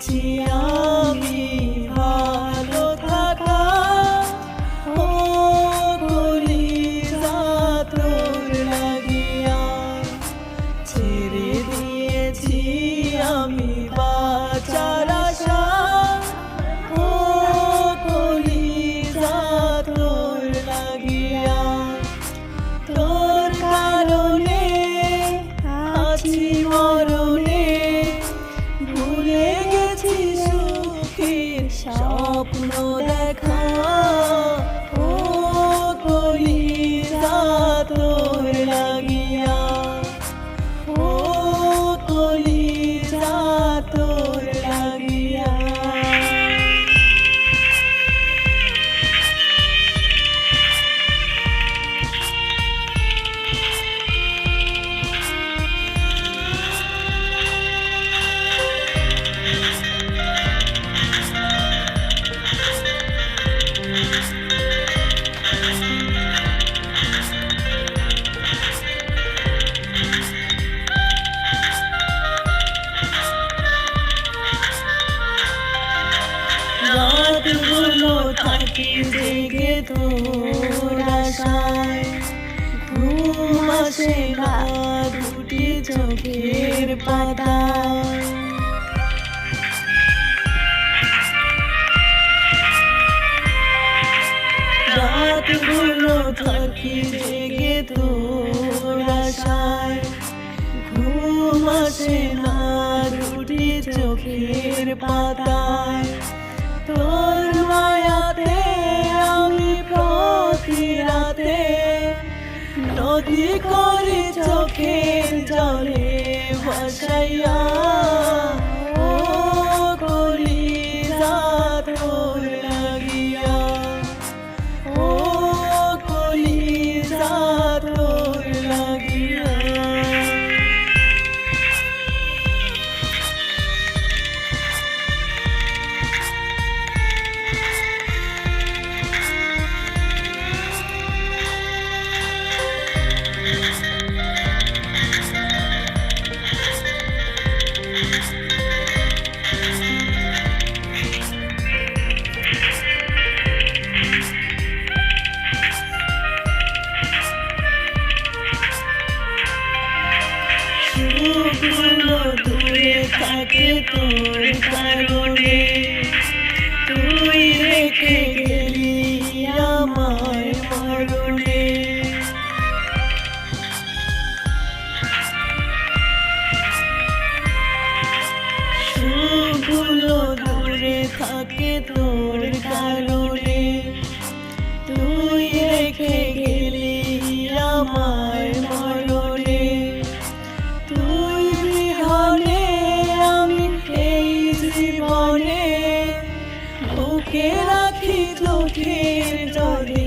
চেয়েছি আমি ভালো থাকা, ও কলিজা তোর লাগিয়া ছেড়ে দিয়েছি আমি বাঁচার আশা, ও কলিজা তোর লাগিয়া। তোর কারণে আছি মরণে, ভুলে গেছি সুখের স্বপ্ন দেখা, ও কলিজা তোর লাগিয়া, ও কলিজা তোর লাগিয়া। রাতগুলো থাকি জেগে তোর আশায়, ঘুম আসে না দুটি চোখের পাতায়। রাতগুলো থাকি জেগে তোর আশায়, ঘুম আসে না দুটি চোখের পাতায়। তোর মায়াতে আমি প্রতি রাতে নদী করি চোখের জলে ভাসাইয়া, ও কলিজা তোর লাগিয়া, ও কলিজা তোর লাগিয়া। সুখগুলো দূরে থাকে তোর কারণে, তুই রেখে গেলি আমায় মরণে। সুখগুলো দূরে থাকে তোর কারণে, তুই রেখে গেলি আমায় মরণে। তুই বিহনে আমি এই জীবনে বুকে রাখি চোখের জলে